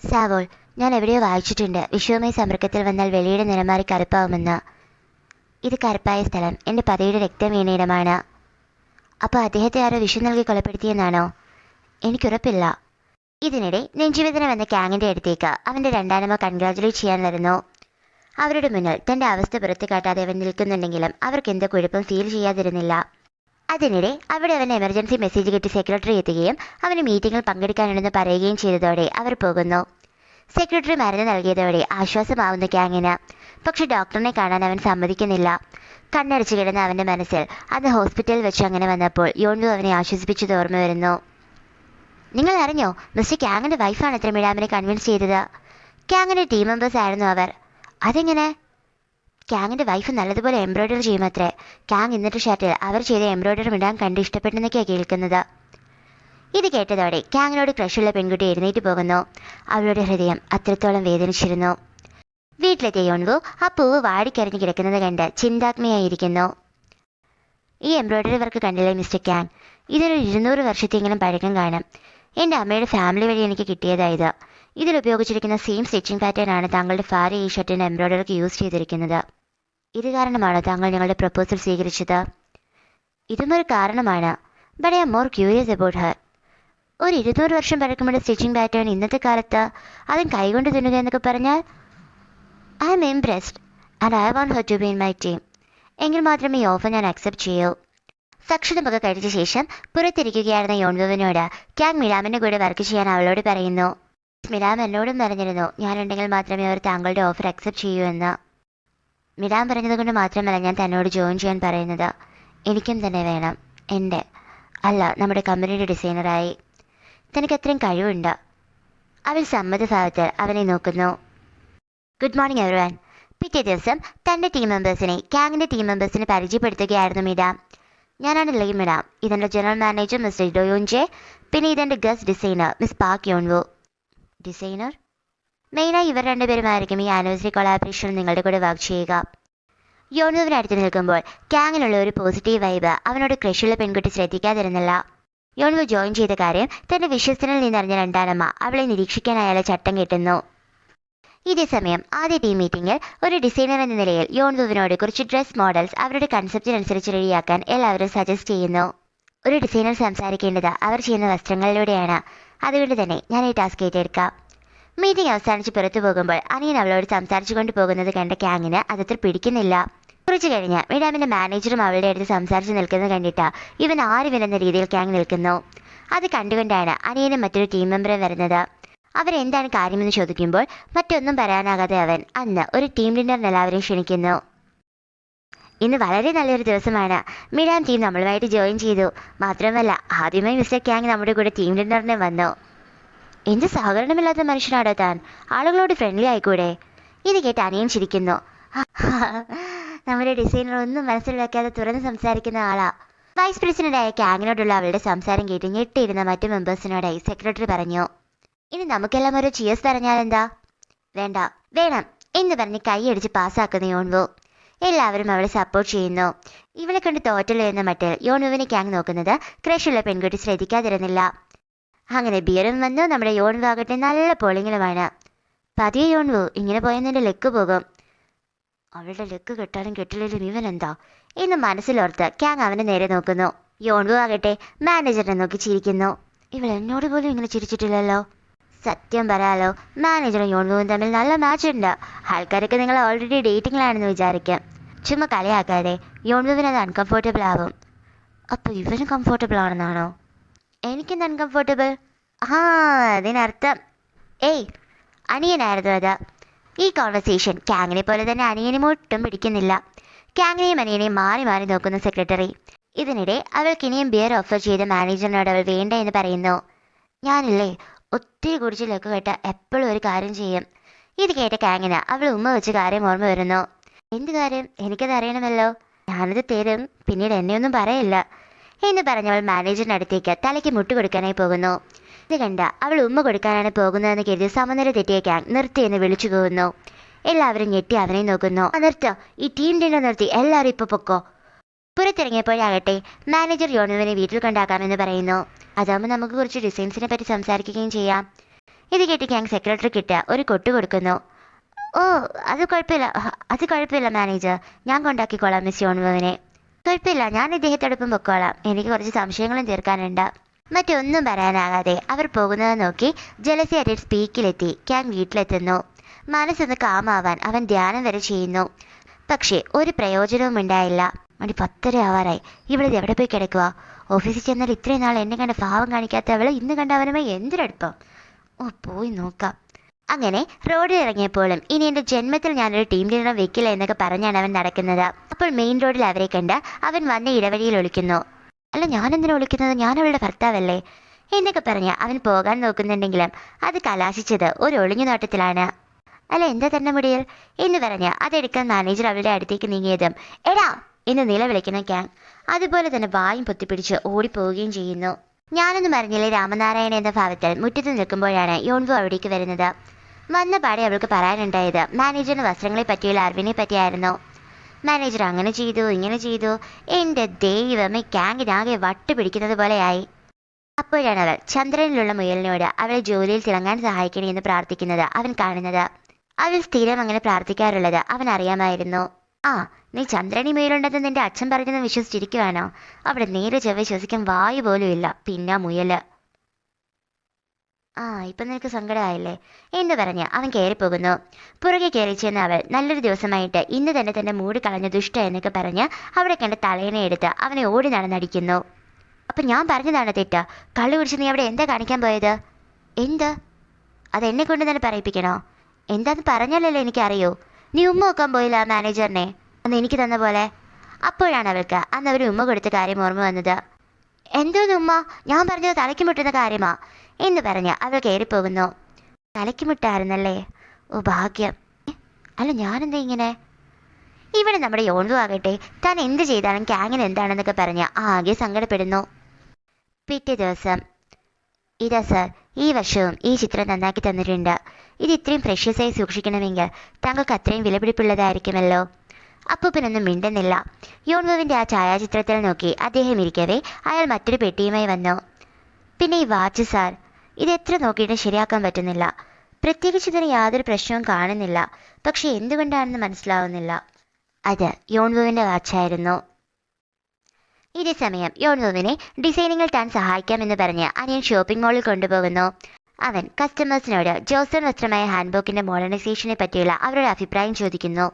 സാവോൾ, ഞാൻ എവിടെയോ വായിച്ചിട്ടുണ്ട് വിഷുവുമായി സമ്പർക്കത്തിൽ വന്നാൽ വെളിയുടെ നിറം മാറി കറുപ്പാവുമെന്ന്. ഇത് കറുപ്പായ സ്ഥലം എൻ്റെ പതിയുടെ രക്തം വീണയിടമാണ്. അപ്പോൾ അദ്ദേഹത്തെ ആരോ വിഷം നൽകി കൊലപ്പെടുത്തിയെന്നാണോ? എനിക്കുറപ്പില്ല. ഇതിനിടെ നെഞ്ചുവേദന വന്ന ക്യാങ്ങിൻ്റെ അടുത്തേക്ക് അവൻ്റെ രണ്ടാനമ്മ കൺഗ്രാജുലേറ്റ് ചെയ്യാൻ വരുന്നു. അവരുടെ മുന്നിൽ തൻ്റെ അവസ്ഥ പുറത്തു കാട്ടാതെ അവൻ നിൽക്കുന്നുണ്ടെങ്കിലും അവർക്ക് എന്ത് കുഴപ്പം ഫീൽ ചെയ്യാതിരുന്നില്ല. അതിനിടെ അവിടെ അവൻ എമർജൻസി മെസ്സേജ് കിട്ടി സെക്രട്ടറി എത്തുകയും അവന് മീറ്റിംഗിൽ പങ്കെടുക്കാനുണ്ടെന്ന് പറയുകയും ചെയ്തതോടെ അവർ പോകുന്നു. സെക്രട്ടറി മരുന്ന് നൽകിയതോടെ ആശ്വാസമാവുന്ന ക്യാങ്ങിന്. പക്ഷെ ഡോക്ടറിനെ കാണാൻ അവൻ സമ്മതിക്കുന്നില്ല. കണ്ണടച്ചു കിടന്ന അവൻ്റെ മനസ്സിൽ അന്ന് ഹോസ്പിറ്റലിൽ വെച്ച് അങ്ങനെ വന്നപ്പോൾ യോൺവു അവനെ ആശ്വസിപ്പിച്ചത് ഓർമ്മ വരുന്നു. നിങ്ങൾ അറിഞ്ഞോ, മിസ്റ്റർ ക്യാങ്ങിൻ്റെ വൈഫാണ് ഇത്ര മിഡാമിനെ കൺവിൻസ് ചെയ്തത്. ക്യാങ്ങിൻ്റെ ടീം മെമ്പേഴ്സ് ആയിരുന്നു അവർ. അതെങ്ങനെ? ക്യാങ്ങിൻ്റെ വൈഫ് നല്ലതുപോലെ എംബ്രോയ്ഡറി ചെയ്യുമത്രേ. ക്യാങ് ഇന്നത്തെ ഷർട്ടിൽ അവർ ചെയ്ത എംബ്രോയ്ഡറി ഇടാൻ കണ്ട് ഇഷ്ടപ്പെട്ടെന്നൊക്കെയാണ് കേൾക്കുന്നത്. ഇത് കേട്ടതോടെ ക്യാങ്ങിനോട് ക്രഷുള്ള പെൺകുട്ടി എഴുന്നേറ്റ് പോകുന്നു. അവളുടെ ഹൃദയം അത്രത്തോളം വേദനിച്ചിരുന്നു. വീട്ടിലെത്തിയ യോൺവു ആ പൂവ് വാടിക്കരിഞ്ഞു കിടക്കുന്നത് കണ്ട് ചിന്താത്മയായിരിക്കുന്നു. ഈ എംബ്രോയ്ഡറി വർക്ക് കണ്ടില്ലേ മിസ്റ്റർ ക്യാങ്? ഇതിനൊരു 200 വർഷത്തെങ്കിലും പഴക്കം കാണും. എൻ്റെ അമ്മയുടെ ഫാമിലി വഴി എനിക്ക് കിട്ടിയതായത്. ഇതിൽ ഉപയോഗിച്ചിരിക്കുന്ന സെയിം സ്റ്റിച്ചിങ് പാറ്റേൺ ആണ് താങ്കളുടെ ഭാര്യ ഈ ഷർട്ടിൻ്റെ എംബ്രോയ്ഡറിക്ക് യൂസ് ചെയ്തിരിക്കുന്നത്. ഇത് കാരണമാണോ താങ്കൾ ഞങ്ങളുടെ പ്രപ്പോസൽ സ്വീകരിച്ചത്? ഇതും ഒരു കാരണമാണ്. But I am more curious about her. ഒരു 200 വർഷം പഴക്കമുള്ള സ്റ്റിച്ചിങ് പാറ്റേൺ ഇന്നത്തെ കാലത്ത്, അതും കൈകൊണ്ട് തുന്നുക എന്നൊക്കെ പറഞ്ഞാൽ I am impressed and I want her to be in my team. എങ്കിൽ മാത്രമേ ഈ ഓഫർ ഞാൻ അക്സെപ്റ്റ് ചെയ്യൂ. ഭക്ഷണമൊക്കെ കഴിച്ച ശേഷം പുറത്തിരിക്കുകയായിരുന്ന യോൺവുവിനോട് ക്യാങ് മിലാമിൻ്റെ കൂടെ വർക്ക് ചെയ്യാൻ അവളോട് പറയുന്നു. മിലാം എന്നോടും പറഞ്ഞിരുന്നു ഞാനുണ്ടെങ്കിൽ മാത്രമേ അവർ താങ്കളുടെ ഓഫർ അക്സെപ്റ്റ് ചെയ്യൂ എന്ന്. മിലാം പറഞ്ഞതുകൊണ്ട് മാത്രമല്ല ഞാൻ തന്നോട് ജോയിൻ ചെയ്യാൻ പറയുന്നത്. എനിക്കും തന്നെ വേണം, എൻ്റെ അല്ല നമ്മുടെ കമ്പനിയുടെ ഡിസൈനറായി. തനിക്ക് അത്രയും കഴിവുണ്ട്. അവൾ സമ്മതഭാവത്തിൽ അവനെ നോക്കുന്നു. Good morning everyone. പിറ്റേ ദിവസം തൻ്റെ ടീം മെമ്പേഴ്സിനെ ക്യാങ്ങിൻ്റെ ടീം മെമ്പേഴ്സിന് പരിചയപ്പെടുത്തുകയായിരുന്നു മിഡാം. ഞാനാണ് ലൈ മിഡാം. ഇതെൻ്റെ ജനറൽ മാനേജർ മിസ്റ്റർ ഡോയോൻജെ. പിന്നെ ഇതെൻ്റെ guest designer miss Park Yeonwoo. Designer? മെയിനായി ഇവർ രണ്ടുപേരുമായിരിക്കും ഈ ആനിവേഴ്സറി കൊളാബറേഷൻ നിങ്ങളുടെ കൂടെ വർക്ക് ചെയ്യുക. യോൺവുവിനടുത്ത് നിൽക്കുമ്പോൾ ക്യാങ്ങിലുള്ള ഒരു പോസിറ്റീവ് വൈബ് അവനോട് ക്രഷുള്ള പെൺകുട്ടി ശ്രദ്ധിക്കാതിരുന്നില്ല. യോൺവു ജോയിൻ ചെയ്ത കാര്യം തൻ്റെ വിശ്വസ്തനിൽ നിന്നറിഞ്ഞ രണ്ടാനമ്മ അവളെ നിരീക്ഷിക്കാൻ അയാളെ ചട്ടം കെട്ടുന്നു. ഇതേസമയം ആദ്യ ടീം മീറ്റിംഗിൽ ഒരു ഡിസൈനർ എന്ന നിലയിൽ യോൺവുവിനോട് കുറച്ച് ഡ്രസ് മോഡൽസ് അവരുടെ കൺസെപ്റ്റിനനുസരിച്ച് റെഡിയാക്കാൻ എല്ലാവരും സജസ്റ്റ് ചെയ്യുന്നു. ഒരു ഡിസൈനർ സംസാരിക്കേണ്ടത് അവർ ചെയ്യുന്ന വസ്ത്രങ്ങളിലൂടെയാണ്. അതുകൊണ്ട് തന്നെ ഞാൻ ഈ ടാസ്ക് ഏറ്റെടുക്കാം. മീറ്റിംഗ് അവസാനിച്ച് പുറത്തു പോകുമ്പോൾ അനിയൻ അവളോട് സംസാരിച്ചു കൊണ്ട് പോകുന്നത് കണ്ട ക്യാങ്ങിന് അതത്ര പിടിക്കുന്നില്ല. കുറച്ചു കഴിഞ്ഞ് മിഡാമിൻ്റെ മാനേജറും അവളുടെ അടുത്ത് സംസാരിച്ച് നിൽക്കുന്നത് കണ്ടിട്ട് ഇവൻ ആരുമില്ലെന്ന രീതിയിൽ ക്യാങ് നിൽക്കുന്നു. അത് കണ്ടുകൊണ്ടാണ് അനിയനും മറ്റൊരു ടീം മെമ്പറും വരുന്നത്. അവരെന്താണ് കാര്യമെന്ന് ചോദിക്കുമ്പോൾ മറ്റൊന്നും പറയാനാകാതെ അവൻ അന്ന് ഒരു ടീം ഡിന്നറിന് എല്ലാവരെയും ക്ഷണിക്കുന്നു. ഇന്ന് വളരെ നല്ലൊരു ദിവസമാണ്. മിഡാം ടീം നമ്മളുമായിട്ട് ജോയിൻ ചെയ്തു. മാത്രമല്ല ആദ്യമായി മിസ്റ്റർ ക്യാങ് നമ്മുടെ കൂടെ ടീം ഡിന്നറിന് വന്നു. എന്ത് സഹകരണമില്ലാത്ത മനുഷ്യനാടോ താൻ? ആളുകളോട് ഫ്രണ്ട്ലി ആയിക്കൂടെ? ഇത് കേട്ട് അനിയൻ ചിരിക്കുന്നു. നമ്മുടെ ഡിസൈനർ ഒന്നും മനസ്സിൽ വെക്കാതെ തുറന്ന് സംസാരിക്കുന്ന ആളാ. വൈസ് പ്രസിഡന്റായ ക്യാങ്ങിനോടുള്ള അവളുടെ സംസാരം കേട്ട് ഞെട്ടിയിരുന്ന മറ്റു മെമ്പേഴ്സിനോടായി സെക്രട്ടറി പറഞ്ഞു. ഇനി നമുക്കെല്ലാം ഒരു ചിയേഴ്സ് പറഞ്ഞാലെന്താ? വേണ്ട, വേണം എന്ന് പറഞ്ഞ് കൈയടിച്ച് പാസ്സാക്കുന്ന യോൺവു. എല്ലാവരും അവളെ സപ്പോർട്ട് ചെയ്യുന്നു. ഇവളെ കണ്ട് തോറ്റല്ലോ എന്ന മട്ടിൽ യോൺവുവിനെ ക്യാങ് നോക്കുന്നത് ക്രഷുള്ള പെൺകുട്ടി ശ്രദ്ധിക്കാതിരുന്നില്ല. അങ്ങനെ ബിയറും വന്നു. നമ്മുടെ യോൺവു ആകട്ടെ നല്ല പോളിങ്ങിലുമാണ്. പതിയെ യോൺവു, ഇങ്ങനെ പോയാൽ നിന്റെ ലെക്ക് പോകും. അവളുടെ ലെക്ക് കെട്ടാനും കെട്ടിലും ഇവൻ എന്താ എന്ന് മനസ്സിലോർത്ത് ക്യാങ് അവനെ നേരെ നോക്കുന്നു. യോൺവു ആകട്ടെ മാനേജറിനെ നോക്കി ചിരിക്കുന്നു. ഇവൾ എന്നോട് പോലും ഇങ്ങനെ ചിരിച്ചിട്ടില്ലല്ലോ. സത്യം പറയാലോ, മാനേജറും യോൺവുവും തമ്മിൽ നല്ല മാച്ച് ഉണ്ട്. ആൾക്കാരൊക്കെ നിങ്ങൾ ഓൾറെഡി ഡേറ്റിങ്ങിലാണെന്ന് വിചാരിക്കും. ചുമ്മാ കളിയാക്കാതെ. യോൺവുവിന് അത് അൺകംഫർട്ടബിൾ ആവും. അപ്പോൾ ഇവനും കംഫർട്ടബിൾ ആണെന്നാണോ? എനിക്കെന്ത് അൺകംഫർട്ടബിൾ? ആ, അതിനർത്ഥം അനിയനായിരുന്നു അത്. ഈ കോൺവെർസേഷൻ ക്യാങ്ങിനെ പോലെ തന്നെ അനിയനും ഒട്ടും പിടിക്കുന്നില്ല. ക്യാങ്ങിനെയും അനിയനെയും മാറി മാറി നോക്കുന്ന സെക്രട്ടറി. ഇതിനിടെ അവൾക്ക് ഇനിയും ബിയർ ഓഫർ ചെയ്ത മാനേജറിനോട് അവൾ വേണ്ട എന്ന് പറയുന്നു. ഞാനില്ലേ ഒത്തിരി കുടിച്ച് ലെക്ക് കേട്ട എപ്പോഴും ഒരു കാര്യം ചെയ്യും. ഇത് കേട്ട ക്യാങ്ങിന് അവൾ ഉമ്മ വെച്ച കാര്യം ഓർമ്മ വരുന്നു. എന്ത് കാര്യം? എനിക്കത് അറിയണമല്ലോ. ഞാനത് തരും, പിന്നീട് എന്നെയൊന്നും പറയില്ല എന്ന് പറഞ്ഞവൾ മാനേജറിനടുത്തേക്ക് തലയ്ക്ക് മുട്ടുകൊടുക്കാനായി പോകുന്നു. ഇത് കണ്ട അവൾ ഉമ്മ കൊടുക്കാനാണ് പോകുന്നതെന്ന് കരുതി സമനില തെറ്റിയ ക്യാങ് നിർത്തി എന്ന് വിളിച്ചു പോകുന്നു. എല്ലാവരും ഞെട്ടി അവനെ നോക്കുന്നു. നിർത്തോ, ഈ ടീം ഡിന്നർ നിർത്തി, എല്ലാവരും ഇപ്പൊ പൊക്കോ. പുറത്തിറങ്ങിയപ്പോഴാകട്ടെ മാനേജർ യോൺവുവിനെ വീട്ടിൽ കൊണ്ടാക്കാമെന്ന് പറയുന്നു. അതാകുമ്പോൾ നമുക്ക് കുറച്ച് ഡിസൈൻസിനെ പറ്റി സംസാരിക്കുകയും ചെയ്യാം. ഇത് കേട്ട് ഗ്യാങ് സെക്രട്ടറിക്കിട്ട് ഒരു കൊട്ട് കൊടുക്കുന്നു. ഓ, അത് കുഴപ്പമില്ല മാനേജർ, ഞാൻ കൊണ്ടാക്കിക്കോളാം മിസ് യോൺവുവിനെ. കുഴപ്പമില്ല, ഞാൻ ഇദ്ദേഹത്തോടൊപ്പം പൊക്കോളാം, എനിക്ക് കുറച്ച് സംശയങ്ങളും തീർക്കാനുണ്ട്. മറ്റൊന്നും പറയാനാകാതെ അവർ പോകുന്നത് നോക്കി ജലസി അറ്റ് സ്പീക്കിലെത്തി ഗ്യാങ് വീട്ടിലെത്തുന്നു. മനസ്സൊന്ന് കാമാവാൻ അവൻ ധ്യാനം വരെ ചെയ്യുന്നു. പക്ഷേ ഒരു പ്രയോജനവും ഉണ്ടായില്ല. മണി 10:30 ആവാറായി. ഇവളിത് എവിടെ പോയി കിടക്കുക? ഓഫീസിൽ ചെന്നാൽ ഇത്രയും നാൾ എന്നെ കണ്ട് ഭാവം കാണിക്കാത്ത അവള് ഇന്ന് കണ്ട അവനുമായി എന്തിനടുപ്പം? ഓ, പോയി നോക്കാം. അങ്ങനെ റോഡിൽ ഇറങ്ങിയപ്പോഴും ഇനി എൻ്റെ ജന്മത്തിൽ ഞാനൊരു ടീം ലീഡർ വെക്കില്ല എന്നൊക്കെ പറഞ്ഞാണ് അവൻ നടക്കുന്നത്. അപ്പോൾ മെയിൻ റോഡിൽ അവരെ കണ്ട് അവൻ വന്ന ഇടവഴിയിൽ ഒളിക്കുന്നു. അല്ല, ഞാനെന്തിനാ ഒളിക്കുന്നത്? ഞാൻ അവളുടെ ഭർത്താവല്ലേ എന്നൊക്കെ പറഞ്ഞ് അവൻ പോകാൻ നോക്കുന്നുണ്ടെങ്കിലും അത് കലാശിച്ചത് ഒരു ഒളിഞ്ഞു നോട്ടത്തിലാണ്. അല്ല, എന്താ തന്നെ മുടിയിൽ എന്ന് പറഞ്ഞ് അതെടുക്കാൻ മാനേജർ അവളുടെ അടുത്തേക്ക് നീങ്ങിയതും എടാ എന്ന് നിലവിളിക്കുന്ന ഗ്യാങ് അതുപോലെ തന്നെ വായും പൊത്തിപ്പിടിച്ച് ഓടിപ്പോവുകയും ചെയ്യുന്നു. ഞാനൊന്നും അറിഞ്ഞില്ലേ രാമനാരായണ എന്ന ഭാവത്തിൽ മുറ്റത്ത് നിൽക്കുമ്പോഴാണ് യോൺവു അവിടേക്ക് വരുന്നത്. വന്ന പാടെ അവൾക്ക് പറയാനുണ്ടായത് മാനേജറിന് വസ്ത്രങ്ങളെ പറ്റിയുള്ള അറിവിനെ പറ്റിയായിരുന്നു. മാനേജർ അങ്ങനെ ചെയ്തു, ഇങ്ങനെ ചെയ്തു. എൻ്റെ ദൈവമേ, ഗ്യാങ്ങിനാകെ വട്ട് പിടിക്കുന്നത് പോലെയായി. അപ്പോഴാണ് അവൾ ചന്ദ്രനിലുള്ള മുയലിനോട് അവളെ ജോലിയിൽ തിളങ്ങാൻ സഹായിക്കണേ എന്ന് പ്രാർത്ഥിക്കുന്നത് അവൻ കാണുന്നത്. അവൾ സ്ഥിരം അങ്ങനെ പ്രാർത്ഥിക്കാറുള്ളത് അവൻ അറിയാമായിരുന്നു. ആ, നീ ചന്ദ്രനി മുയലുണ്ടെന്ന് നിന്റെ അച്ഛൻ പറഞ്ഞെന്ന് വിശ്വസിച്ചിരിക്കുവാണോ? അവിടെ നേരെ ചെവ്വ ശ്വസിക്കാൻ വായു പോലും ഇല്ല, പിന്നെ മുയല്. ആ, ഇപ്പൊ നിനക്ക് സങ്കടമായില്ലേ എന്ന് പറഞ്ഞ് അവൻ കയറിപ്പോകുന്നു. പുറകെ കയറി ചെന്ന് അവൾ നല്ലൊരു ദിവസമായിട്ട് ഇന്ന് തന്നെ മൂടി കളഞ്ഞ ദുഷ്ട എന്നൊക്കെ പറഞ്ഞ് അവിടെ കണ്ട് തലേനെ എടുത്ത് അവനെ ഓടി നടന്നടിക്കുന്നു. അപ്പൊ ഞാൻ പറഞ്ഞതാണ് തെറ്റാ? കള്ളു കുടിച്ച് നീ അവിടെ എന്താ കാണിക്കാൻ പോയത്? എന്ത്? അതെന്നെ കൊണ്ട് തന്നെ പറയിപ്പിക്കണോ? എന്താന്ന് പറഞ്ഞാലല്ലേ എനിക്കറിയോ. നീ ഉമ്മ വെക്കാൻ പോയില്ല മാനേജറിനെ അന്ന് എനിക്ക് തന്ന പോലെ. അപ്പോഴാണ് അവൾക്ക് അന്ന് അവർ ഉമ്മ കൊടുത്ത കാര്യം ഓർമ്മ വന്നത്. എന്തോന്ന് ഉമ്മ? ഞാൻ പറഞ്ഞത് തലയ്ക്ക് മുട്ടുന്ന കാര്യമാ എന്ന് പറഞ്ഞ് അവൾ കയറിപ്പോകുന്നു. തലയ്ക്ക് മുട്ടായിരുന്നല്ലേ? ഓ, ഭാഗ്യം. അല്ല, ഞാനെന്താ ഇങ്ങനെ? ഇവിടെ നമ്മുടെ യോൺവു ആകട്ടെ താൻ എന്ത് ചെയ്താലും ഗ്യാങ്ങിന് എന്താണെന്നൊക്കെ പറഞ്ഞ് ആകെ സങ്കടപ്പെടുന്നു. പിറ്റേ ദിവസം, ഇതാ സാർ, ഈ വർഷവും ഈ ചിത്രം നന്നാക്കി തന്നിട്ടുണ്ട്. ഇത് ഇത്രയും പ്രഷ്യസായി സൂക്ഷിക്കണമെങ്കിൽ താങ്കൾക്ക് അത്രയും വിലപിടിപ്പുള്ളതായിരിക്കുമല്ലോ. അപ്പൂപ്പനൊന്നും മിണ്ടുന്നില്ല. യോൺവുവിൻ്റെ ആ ഛായാചിത്രത്തിൽ നോക്കി അദ്ദേഹം ഇരിക്കവേ അയാൾ മറ്റൊരു പെട്ടിയുമായി വന്നു. പിന്നെ ഈ വാച്ച് സാർ, ഇത് എത്ര നോക്കിയിട്ടും ശരിയാക്കാൻ പറ്റുന്നില്ല. പ്രത്യേകിച്ച് ഇതിന് യാതൊരു പ്രശ്നവും കാണുന്നില്ല, പക്ഷെ എന്തുകൊണ്ടാണെന്ന് മനസ്സിലാവുന്നില്ല. അത് യോൺവുവിൻ്റെ വാച്ചായിരുന്നു. ഇതേ സമയം യോൺവുവിനെ ഡിസൈനിങ്ങിൽ താൻ സഹായിക്കാമെന്ന് പറഞ്ഞ് അനിയൻ ഷോപ്പിംഗ് മാളിൽ കൊണ്ടുപോകുന്നു. അവൻ കസ്റ്റമേഴ്സിനോട് ജോസൺ വസ്ത്രമായ ഹാൻഡ്ബുക്കിന്റെ മോഡേണൈസേഷനെ പറ്റിയുള്ള അവരുടെ അഭിപ്രായം ചോദിക്കുന്നു.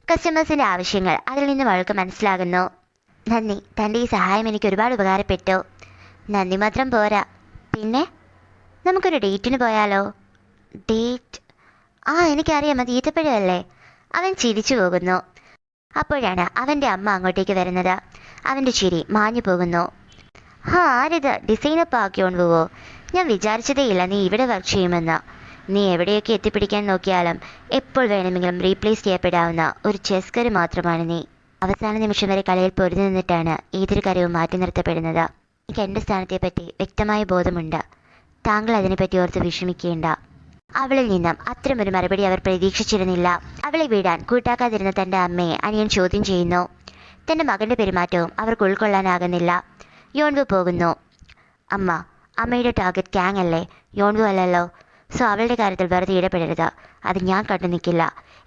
കസ്റ്റമേഴ്സിന്റെ ആവശ്യങ്ങൾ അതിൽ നിന്നും അവൾക്ക് മനസ്സിലാകുന്നു. നന്ദി, തൻ്റെ ഈ സഹായം എനിക്ക് ഒരുപാട് ഉപകാരപ്പെട്ടു. നന്ദി മാത്രം പോരാ, പിന്നെ നമുക്കൊരു ഡേറ്റിന് പോയാലോ? ഡേറ്റ്? ആ, എനിക്കറിയാം, അത് ഈത്തപ്പഴമല്ലേ. അവൻ ചിരിച്ചു പോകുന്നു. അപ്പോഴാണ് അവൻ്റെ അമ്മ അങ്ങോട്ടേക്ക് വരുന്നത്. അവൻ്റെ ചിരി മാഞ്ഞു പോകുന്നു. ആരിത്? ഡിസൈനപ്പ് ആക്കിയോണ്ട് പോവോ? ഞാൻ വിചാരിച്ചതേയില്ല നീ ഇവിടെ വർക്ക് ചെയ്യുമെന്ന്. നീ എവിടെയൊക്കെ എത്തിപ്പിടിക്കാൻ നോക്കിയാലും എപ്പോൾ വേണമെങ്കിലും റീപ്ലേസ് ചെയ്യപ്പെടാവുന്ന ഒരു ചെസ്കര് മാത്രമാണ് നീ. അവസാന നിമിഷം വരെ കളിയിൽ പൊരുതി നിന്നിട്ടാണ് ഏതൊരു കാര്യവും മാറ്റി നിർത്തപ്പെടുന്നത്. എനിക്ക് എൻ്റെ സ്ഥാനത്തെപ്പറ്റി വ്യക്തമായ ബോധമുണ്ട്. താങ്കൾ അതിനെപ്പറ്റി ഓർത്ത് വിഷമിക്കേണ്ട. അവളിൽ നിന്നും അത്തരമൊരു മറുപടി അവർ പ്രതീക്ഷിച്ചിരുന്നില്ല. അവളെ വിടാൻ കൂട്ടാക്കാതിരുന്ന തൻ്റെ അമ്മയെ അനിയൻ ചോദ്യം ചെയ്യുന്നു. തൻ്റെ മകൻ്റെ പെരുമാറ്റവും അവർക്ക് ഉൾക്കൊള്ളാനാകുന്നില്ല. യോൺവു പോകുന്നു. അമ്മയുടെ ടാർഗറ്റ് ഗ്യാങ് അല്ലേ, യോൺവു അല്ലല്ലോ. സോ അവളുടെ കാര്യത്തിൽ വെറുതെ ഇടപെടരുത്, അത് ഞാൻ കണ്ടു നിൽക്കില്ല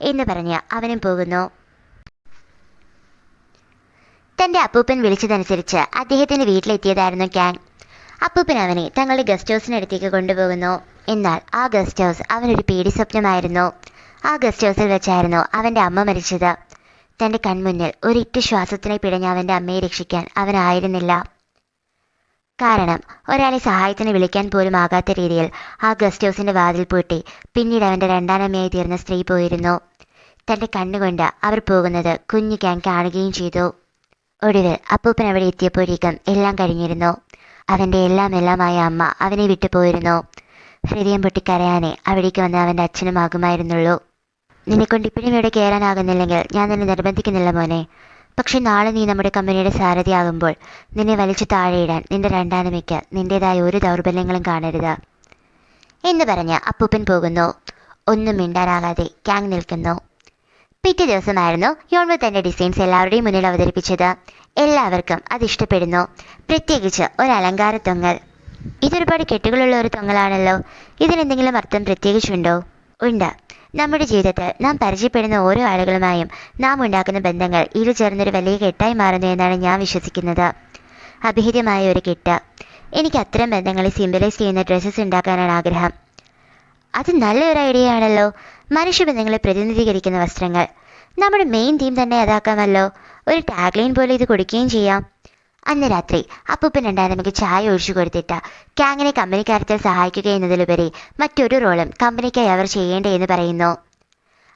എന്ന് പറഞ്ഞ് അവനും പോകുന്നു. തൻ്റെ അപ്പൂപ്പൻ വിളിച്ചതനുസരിച്ച് അദ്ദേഹത്തിൻ്റെ വീട്ടിലെത്തിയതായിരുന്നു ഗ്യാങ്. അപ്പൂപ്പൻ അവനെ തങ്ങളുടെ ഗസ്റ്റ് ഹൗസിനടുത്തേക്ക് കൊണ്ടുപോകുന്നു. എന്നാൽ ആ ഗസ്റ്റ് ഹൗസ് അവനൊരു പേടി സ്വപ്നമായിരുന്നു. ആ ഗസ്റ്റ് ഹൗസിൽ വെച്ചായിരുന്നു അവൻ്റെ അമ്മ മരിച്ചത്. തൻ്റെ കൺമുന്നിൽ ഒരിറ്റ ശ്വാസത്തിനെ പിടഞ്ഞ അവൻ്റെ അമ്മയെ രക്ഷിക്കാൻ അവനായിരുന്നില്ല. കാരണം ഒരാളെ സഹായത്തിന് വിളിക്കാൻ പോലും ആകാത്ത രീതിയിൽ ആ ഗസ്റ്റ് ഹൗസിൻ്റെ വാതിൽ പൂട്ടി പിന്നീട് അവൻ്റെ രണ്ടാനമ്മയായി തീർന്ന സ്ത്രീ പോയിരുന്നു. തൻ്റെ കണ്ണുകൊണ്ട് അവർ പോകുന്നത് കുഞ്ഞു ഗ്യാങ് കാണുകയും ചെയ്തു. ഒടുവിൽ അപ്പൂപ്പൻ അവിടെ എത്തിയപ്പോഴേക്കും എല്ലാം കഴിഞ്ഞിരുന്നു. അവൻ്റെ എല്ലാമായ അമ്മ അവനെ വിട്ടു പോയിരുന്നു. ഹൃദയം പൊട്ടിക്കരയാനേ അവിടേക്ക് വന്ന് അവൻ്റെ അച്ഛനുമാകുമായിരുന്നുള്ളൂ. നിന്നെക്കൊണ്ട് ഇപ്പോഴും ഇവിടെ കയറാനാകുന്നില്ലെങ്കിൽ ഞാൻ നിന്നെ നിർബന്ധിക്കുന്നില്ല മോനെ. പക്ഷെ നാളെ നീ നമ്മുടെ കമ്പനിയുടെ സാരഥിയാകുമ്പോൾ നിന്നെ വലിച്ചു താഴെയിടാൻ നിന്റെ രണ്ടാനമ്മയ്ക്ക് നിന്റേതായ ഒരു ദൗർബല്യങ്ങളും കാണരുത് എന്ന് പറഞ്ഞ് അപ്പൂപ്പൻ പോകുന്നു. ഒന്നും മിണ്ടാനാകാതെ ഗ്യാങ് നിൽക്കുന്നു. പിറ്റേ ദിവസമായിരുന്നു യോൺവു തൻ്റെ ഡിസൈൻസ് എല്ലാവരുടെയും മുന്നിൽ അവതരിപ്പിച്ചത്. എല്ലാവർക്കും അത് ഇഷ്ടപ്പെടുന്നു. പ്രത്യേകിച്ച് ഒരു അലങ്കാര തൊങ്ങൽ. ഇതൊരുപാട് കെട്ടുകളുള്ള ഒരു തൊങ്ങലാണല്ലോ. ഇതിനെന്തെങ്കിലും അർത്ഥം പ്രത്യേകിച്ചുണ്ടോ? ഉണ്ട്. നമ്മുടെ ജീവിതത്തിൽ നാം പരിചയപ്പെടുന്ന ഓരോ ആളുകളുമായും നാം ഉണ്ടാക്കുന്ന ബന്ധങ്ങൾ ഇരു ചേർന്നൊരു വലിയ കെട്ടായി മാറുന്നു എന്നാണ് ഞാൻ വിശ്വസിക്കുന്നത്. അഭിഹിതമായ ഒരു കെട്ട്. എനിക്ക് അത്തരം ബന്ധങ്ങളെ സിംബലൈസ് ചെയ്യുന്ന ഡ്രസ്സസ് ഉണ്ടാക്കാനാണ് ആഗ്രഹം. അത് നല്ലൊരു ഐഡിയ ആണല്ലോ. മനുഷ്യബന്ധങ്ങളെ പ്രതിനിധീകരിക്കുന്ന വസ്ത്രങ്ങൾ. നമ്മുടെ മെയിൻ തീം തന്നെ അതാക്കാമല്ലോ. ഒരു ടാഗ്ലൈൻ പോലെ ഇത് കൊടുക്കുകയും ചെയ്യാം. അന്ന് രാത്രി അപ്പൂപ്പൻ രണ്ടാനമ്മയ്ക്ക് ചായ ഒഴിച്ചു കൊടുത്തിട്ട് ക്യാങ്ങിനെ കമ്പനിക്കാര്യത്തിൽ സഹായിക്കുക എന്നതിലുപരി മറ്റൊരു റോളും കമ്പനിക്കായി അവർ ചെയ്യേണ്ടതെന്ന് പറയുന്നു.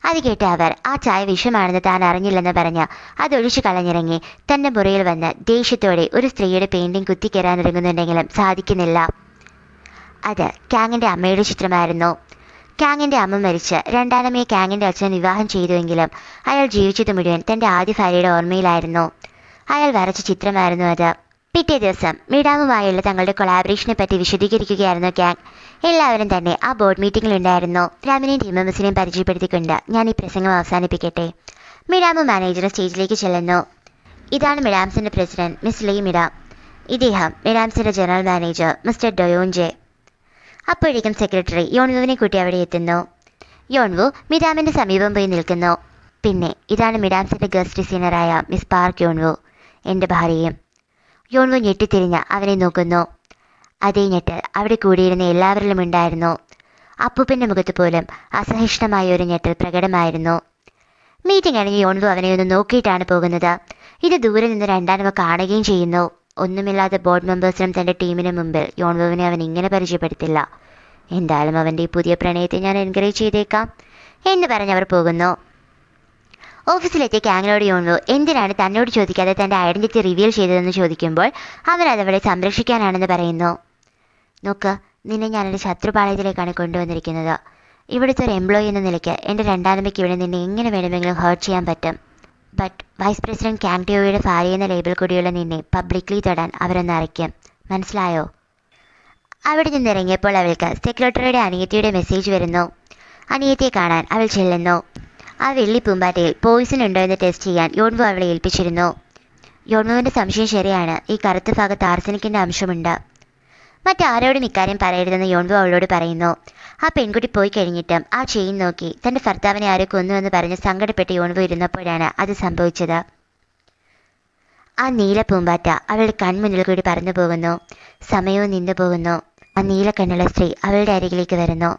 അത് കേട്ട് അവർ ആ ചായ വിഷമാണെന്ന് താൻ അറിഞ്ഞില്ലെന്ന് പറഞ്ഞ് അതൊഴിച്ചു കളഞ്ഞിറങ്ങി തൻ്റെ മുറിയിൽ വന്ന് ദേഷ്യത്തോടെ ഒരു സ്ത്രീയുടെ പെയിൻറ്റിങ് കുത്തിക്കയറാനിറങ്ങുന്നുണ്ടെങ്കിലും സാധിക്കുന്നില്ല. അത് ക്യാങ്ങിൻ്റെ അമ്മയുടെ ചിത്രമായിരുന്നു. ക്യാങ്ങിൻ്റെ അമ്മ മരിച്ച് രണ്ടാനമ്മയെ ക്യാങ്ങിൻ്റെ അച്ഛൻ വിവാഹം ചെയ്തുവെങ്കിലും അയാൾ ജീവിച്ചത് മുഴുവൻ തൻ്റെ ആദ്യ ഭാര്യയുടെ ഓർമ്മയിലായിരുന്നു. അയാൾ വരച്ച ചിത്രമായിരുന്നു അത്. പിറ്റേ ദിവസം മിഡാമുമായുള്ള തങ്ങളുടെ കൊളാബറേഷനെ പറ്റി വിശദീകരിക്കുകയായിരുന്നു ക്യാങ്. എല്ലാവരും തന്നെ ആ ബോർഡ് മീറ്റിംഗിലുണ്ടായിരുന്നു. രാമിനെയും ടീം മെമ്പേഴ്സിനെയും പരിചയപ്പെടുത്തിക്കൊണ്ട് ഞാൻ ഈ പ്രസംഗം അവസാനിപ്പിക്കട്ടെ. മിഡാമു മാനേജർ സ്റ്റേജിലേക്ക് ചെല്ലുന്നു. ഇതാണ് മിഡാംസിൻ്റെ പ്രസിഡന്റ് മിസ് ലീ മിഡാം. ഇദ്ദേഹം മിഡാംസിൻ്റെ ജനറൽ മാനേജർ മിസ്റ്റർ ഡൊയോൻജെ. അപ്പോഴേക്കും സെക്രട്ടറി യോൺവുവിനെ കൂട്ടി അവിടെ എത്തുന്നു. യോൺവു മിഡാമിൻ്റെ സമീപം പോയി നിൽക്കുന്നു. പിന്നെ ഇതാണ് മിഡാംസിൻ്റെ ഗസ്റ്റ് ഡിസൈനറായ മിസ് പാർക്ക് യോൺവു, എൻ്റെ ഭാര്യയും. യോൺവു ഞെട്ടിത്തിരിഞ്ഞ് അവനെ നോക്കുന്നു. അതേ ഞെട്ടൽ അവിടെ കൂടിയിരുന്ന എല്ലാവരിലും ഉണ്ടായിരുന്നു. അപ്പൂപ്പൻ്റെ മുഖത്ത് പോലും അസഹിഷ്ണുമായ ഒരു ഞെട്ടൽ പ്രകടമായിരുന്നു. മീറ്റിംഗ് കഴിഞ്ഞ് യോൺവു അവനെ ഒന്ന് നോക്കിയിട്ടാണ് പോകുന്നത്. ഇത് ദൂരെ നിന്ന് രണ്ടാനമ്മ കാണുകയും ചെയ്യുന്നു. ഒന്നുമില്ലാത്ത ബോർഡ് മെമ്പേഴ്സിനും തൻ്റെ ടീമിന് മുമ്പിൽ യോൺവുവിനെ അവൻ ഇങ്ങനെ പരിചയപ്പെടുത്തില്ല. എന്തായാലും അവൻ്റെ ഈ പുതിയ പ്രണയത്തെ ഞാൻ എൻകറേജ് ചെയ്തേക്കാം എന്ന് പറഞ്ഞവർ പോകുന്നു. ഓഫീസിലെത്തിയ ക്യാങ്ങിനോട് യോൺവു എന്തിനാണ് തന്നോട് ചോദിക്കാതെ തൻ്റെ ഐഡൻറ്റിറ്റി റിവീൽ ചെയ്തതെന്ന് ചോദിക്കുമ്പോൾ അവൻ അതവളെ സംരക്ഷിക്കാനാണെന്ന് പറയുന്നു. നോക്ക്, നിന്നെ ഞാനെൻ്റെ ശത്രുപാളയത്തിലേക്കാണ് കൊണ്ടുവന്നിരിക്കുന്നത്. ഇവിടുത്തെ ഒരു എംപ്ലോയി എന്ന നിലയ്ക്ക് എൻ്റെ രണ്ടാനമ്മയ്ക്ക് ഇവിടെ നിന്നെ എങ്ങനെ വേണമെങ്കിലും ഹേർട്ട് ചെയ്യാൻ പറ്റും. ബട്ട് വൈസ് പ്രസിഡന്റ് ക്യാങ് ടിയോയുടെ ഭാര്യ എന്ന ലേബിൾ കൂടിയുള്ള നിന്നെ പബ്ലിക്ലി തൊടാൻ അവരൊന്ന് അറയ്ക്കും. മനസ്സിലായോ? അവിടെ നിന്നിറങ്ങിയപ്പോൾ അവൾക്ക് സെക്രട്ടറിയുടെ അനിയത്തിയുടെ മെസ്സേജ് വരുന്നു. അനിയത്തിയെ കാണാൻ അവൾ ചെല്ലുന്നു. ആ വെള്ളി പൂമ്പാറ്റയിൽ പോയിസൺ ഉണ്ടോ എന്ന് ടെസ്റ്റ് ചെയ്യാൻ യോൺവു അവളെ ഏൽപ്പിച്ചിരുന്നു. യോൺവുവിൻ്റെ സംശയം ശരിയാണ്. ഈ കറുത്ത ഭാഗത്ത് ആർസനിക്കിൻ്റെ അംശമുണ്ട്. മറ്റാരോടും ഇക്കാര്യം പറയരുതെന്ന് യോൺവു അവളോട് പറയുന്നു. ആ പെൺകുട്ടി പോയി കഴിഞ്ഞിട്ടും ആ ചെയിൻ നോക്കി തൻ്റെ ഭർത്താവിനെ ആരോ കൊന്നുവെന്ന് പറഞ്ഞ് സങ്കടപ്പെട്ട് യോൺവു ഇരുന്നപ്പോഴാണ് അത് സംഭവിച്ചത്. ആ നീല പൂമ്പാറ്റ അവളുടെ കൺമുന്നിൽ കൂടി പറന്നു പോകുന്നു. സമയവും നിന്നു പോകുന്നു. ആ നീല കണ്ണുള്ള സ്ത്രീ അവളുടെ അരികിലേക്ക് വരുന്നു.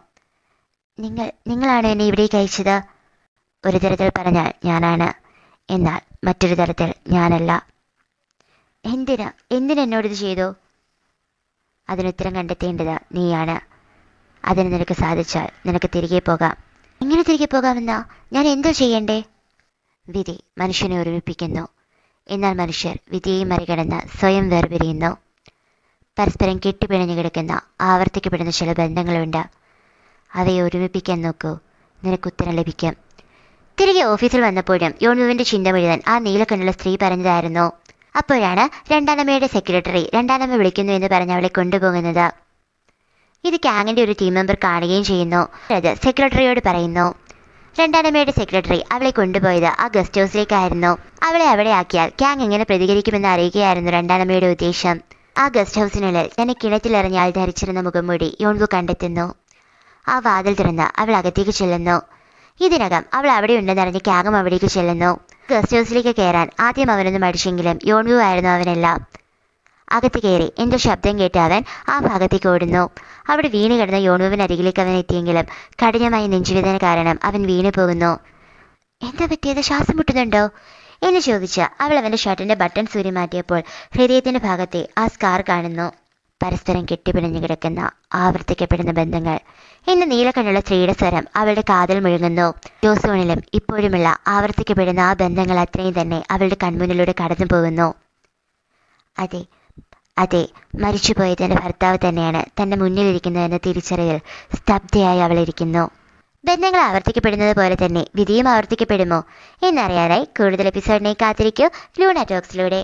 നിങ്ങളാണ് എന്നെ ഇവിടേക്ക് അയച്ചത്? ഒരു തരത്തിൽ പറഞ്ഞാൽ ഞാനാണ്, എന്നാൽ മറ്റൊരു തരത്തിൽ ഞാനല്ല. എന്തിനെന്നോടിത് ചെയ്തു? അതിനുത്തരം കണ്ടെത്തേണ്ടത് നീയാണ്. അതിന് നിനക്ക് സാധിച്ചാൽ നിനക്ക് തിരികെ പോകാം. എങ്ങനെ തിരികെ പോകാമെന്നാ? ഞാൻ എന്തോ ചെയ്യണ്ടേ? വിധി മനുഷ്യനെ ഒരുമിപ്പിക്കുന്നു. എന്നാൽ മനുഷ്യർ വിധിയെ മറികടന്ന് സ്വയം വേർപിരിയുന്നു. പരസ്പരം കെട്ടിപ്പിണഞ്ഞു കിടക്കുന്ന ആവർത്തിക്കപ്പെടുന്ന ചില ബന്ധങ്ങളുണ്ട്. അവയെ ഒരുമിപ്പിക്കാൻ നോക്കൂ, നിനക്കുത്തരം ലഭിക്കും. തിരികെ ഓഫീസിൽ വന്നപ്പോഴും യോൺവുവിൻ്റെ ചിന്ത മുഴുവൻ ആ നീലക്കണ്ണുള്ള സ്ത്രീ പറഞ്ഞതായിരുന്നു. അപ്പോഴാണ് രണ്ടാനമ്മയുടെ സെക്രട്ടറി രണ്ടാനമ്മ വിളിക്കുന്നു എന്ന് പറഞ്ഞ് അവളെ കൊണ്ടുപോകുന്നത്. ഇത് ക്യാങ്ങിൻ്റെ ഒരു ടീം മെമ്പർ കാണുകയും ചെയ്യുന്നു. അത് സെക്രട്ടറിയോട് പറയുന്നു. രണ്ടാനമ്മയുടെ സെക്രട്ടറി അവളെ കൊണ്ടുപോയത് ആ ഗസ്റ്റ് ഹൗസിലേക്കായിരുന്നു. അവളെ അവിടെ ആക്കിയാൽ ക്യാങ് എങ്ങനെ പ്രതികരിക്കുമെന്ന് അറിയുകയായിരുന്നു രണ്ടാനമ്മയുടെ ഉദ്ദേശം. ആ ഗസ്റ്റ് ഹൗസിനുള്ളിൽ തന്നെ കിണറ്റിലെറിഞ്ഞ ആൾ ധരിച്ചിരുന്ന മുഖംമൂടി യോൺവു കണ്ടെത്തുന്നു. ആ വാതിൽ തുറന്ന് അവൾ അകത്തേക്ക് ചെല്ലുന്നു. ഇതിനകം അവൾ അവിടെ ഉണ്ടെന്നറിഞ്ഞ് ക്യാങ്ങും അവിടേക്ക് ചെല്ലുന്നു. ഗസ്റ്റ് ഹൗസിലേക്ക് കയറാൻ ആദ്യം അവനൊന്ന് മടിച്ചെങ്കിലും യോൺവു ആയിരുന്നു അവനെല്ലാം. അകത്ത് കയറി എന്തോ ശബ്ദം കേട്ട് അവൻ ആ ഭാഗത്തേക്ക് ഓടുന്നു. അവിടെ വീണ് കിടന്ന യോൺവുവിന് അരികിലേക്ക് അവൻ എത്തിയെങ്കിലും കഠിനമായ നെഞ്ചുവേദന കാരണം അവൻ വീണു പോകുന്നു. എന്താ പറ്റിയത്? ശ്വാസം മുട്ടുന്നുണ്ടോ എന്ന് ചോദിച്ച് അവൾ അവൻ്റെ ഷർട്ടിൻ്റെ ബട്ടൺ സൂരി മാറ്റിയപ്പോൾ ഹൃദയത്തിൻ്റെ ഭാഗത്തെ ആ സ്കാർ കാണുന്നു. പരസ്പരം കെട്ടിപ്പിണഞ്ഞു കിടക്കുന്ന ആവർത്തിക്കപ്പെടുന്ന ബന്ധങ്ങൾ എന്ന നീലക്കണ്ണുള്ള സ്ത്രീയുടെ സ്വരം അവളുടെ കാതിൽ മുഴങ്ങുന്നു. ജോസോണിലും ഇപ്പോഴുമുള്ള ആവർത്തിക്കപ്പെടുന്ന ആ ബന്ധങ്ങൾ അത്രയും തന്നെ അവളുടെ കൺമുന്നിലൂടെ കടന്നു പോകുന്നു. അതെ, മരിച്ചുപോയ തൻ്റെ ഭർത്താവ് തന്നെയാണ് തൻ്റെ മുന്നിലിരിക്കുന്നതെന്ന തിരിച്ചറിവിൽ സ്തബ്ധയായി അവളിരിക്കുന്നു. ബന്ധങ്ങൾ ആവർത്തിക്കപ്പെടുന്നത് പോലെ തന്നെ വിധിയും ആവർത്തിക്കപ്പെടുമോ എന്നറിയാനായി കൂടുതൽ എപ്പിസോഡിനെ കാത്തിരിക്കൂ ലൂണ ടോക്സിലൂടെ.